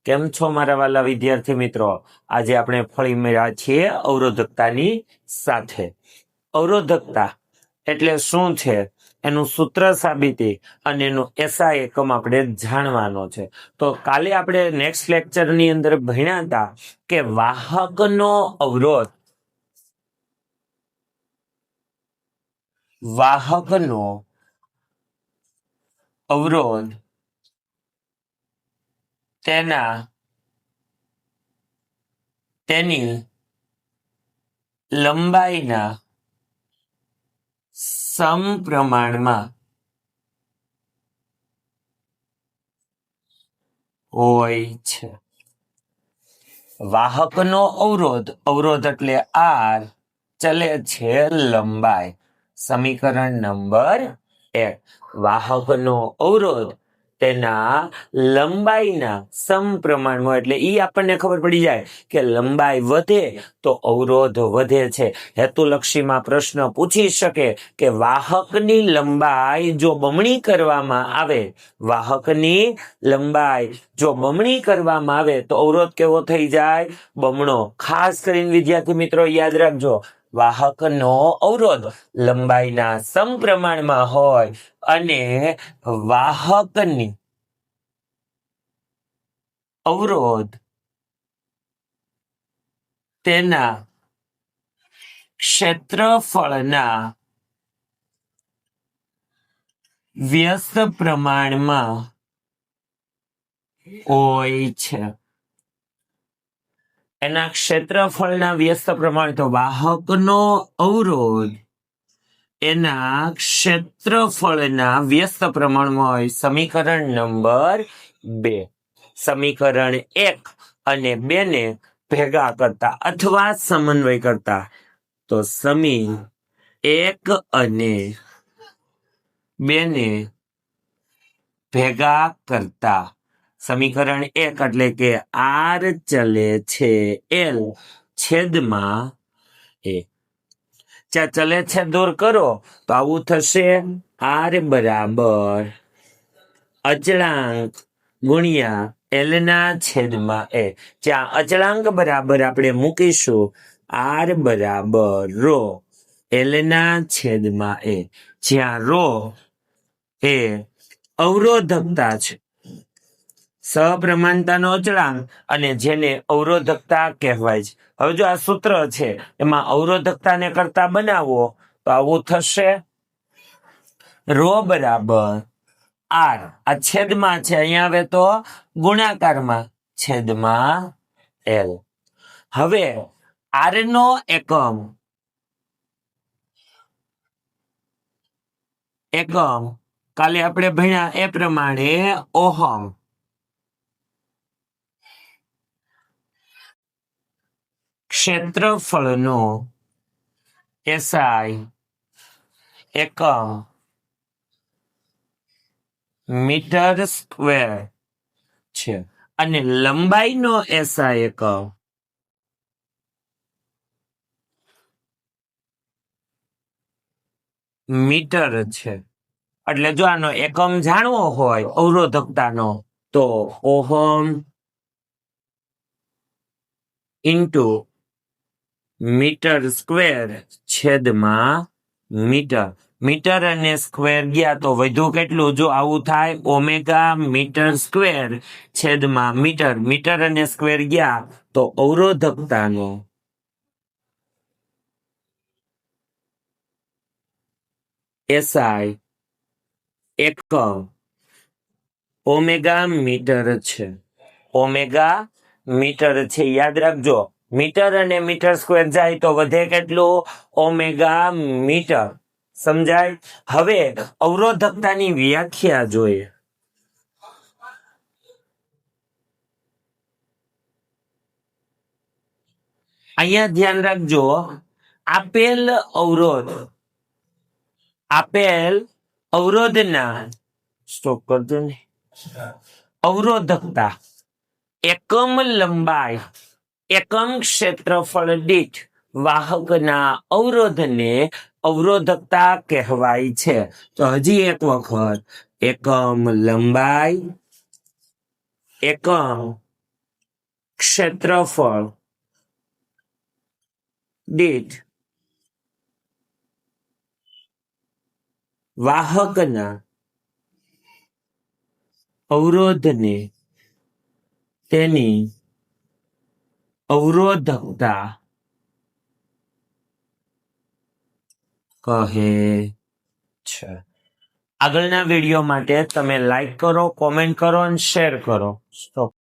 કેમ છો મારા વાલા વિદ્યાર્થી મિત્રો? આજે આપણે ફળી મળ્યા છીએ અવરોધકતાની સાથે. અવરોધકતા એટલે શું છે, એનું સૂત્ર સાબિતી અને એનું એસઆઈ એકમ આપણે જાણવાનો છે. તો કાલે આપણે નેક્સ્ટ લેક્ચરની અંદર ભણ્યા હતા કે વાહકનો અવરોધ તેની લંબાઈના સમપ્રમાણમાં હોય છે. વાહકનો અવરોધ એટલે આર, ચલે છે લંબાઈ. સમીકરણ નંબર 1. વાહકનો અવરોધ તેના લંબાઈના સમપ્રમાણમાં, એટલે ઈ આપણને ખબર પડી જાય કે લંબાઈ વધે તો અવરોધ વધે છે. હેતુલક્ષીમાં પ્રશ્ન પૂછી શકે કે વાહકની લંબાઈ જો બમણી કરવામાં આવે તો અવરોધ કેવો થઈ જાય? બમણો. ખાસ કરીને વિદ્યાર્થી મિત્રો યાદ રાખજો, વાહકનો અવરોધ લંબાઈના સમપ્રમાણમાં હોય અને વાહકની અવરોધ તેના ક્ષેત્રફળના વ્યસ્ત પ્રમાણમાં હોય છે. એના ક્ષેત્રફળના વ્યસ્ત પ્રમાણ, તો વાહકનો અવરોધ એના ક્ષેત્રફળના વ્યસ્ત પ્રમાણમાં હોય. સમીકરણ નંબર 2. સમીકરણ 1 અને 2 ને ભેગા કરતા અથવા સમન્વય કરતા, તો સમી 1 અને 2 ને ભેગા કરતા સમીકરણ 1 એટલે કે આર ચલે છે એલ છેદમાં એ. ચલે છે દૂર કરો તો આવું થશે, આર બરાબર અચળાંક ગુણ્યા એલ ના છેદમાં એ. જ્યાં અચળાંક બરાબર આપણે મૂકીશું આર બરાબર રો એલ ના છેદમાં એ, જ્યાં રો એ અવરોધકતા છે, સપ્રમાણતાનો અચળાંક, અને જેને અવરોધકતા કહેવાય છે. હવે જો આ સૂત્ર છે એમાં અવરોધકતાને કરતા બનાવો તો આવું થશે, રો બરાબર આર, આ છેદમાં છે, અહીંયા આવે તો ગુણાકારમાં, છેદમાં એલ. હવે આર નો એકમ કાલે આપણે ભણ્યા એ પ્રમાણે ઓહમ. ક્ષેત્રફળનો એસઆઈ એકમ મીટર સ્ક્વેર છે અને લંબાઈનો એસઆઈ એકમ મીટર છે. એટલે જો આનો એકમ જાણવો હોય અવરોધકતાનો તો ઓહમ ઇન્ટુ મીટર સ્ક્વેર છેદમાં મીટર. મીટર અને સ્ક્વેર ગયા તો વધ્યું કેટલું? જો આવું થાય, ઓમેગા મીટર સ્ક્વેર છેદમાં મીટર. મીટર અને સ્ક્વેર ગયા તો અવરોધકતાનો એસઆઈ એકમ ઓમેગા મીટર છે. ઓમેગા મીટર છે, યાદ રાખજો. મીટર અને મીટર સ્ક્વેર જાય તો વધે કેટલું? Omega metre. સમજાય? હવે અવરોધકતાની વ્યાખ્યા જોઈએ. અહીંયા ધ્યાન રાખજો, આપેલ અવરોધના સ્ટોપ કરજો ને, અવરોધકતા એકમ લંબાઈ એકમ ક્ષેત્રફળ દીઠ વાહકના અવરોધને અવરોધકતા કહેવાય છે. તો હજી એક વખત, એકમ લંબાઈ એકમ ક્ષેત્રફળ દીઠ વાહકના અવરોધને તેની અવરોધકતા કહે છે. આગળના વિડીયો માટે તમે લાઈક કરો, કોમેન્ટ કરો અને શેર કરો. સ્ટોપ.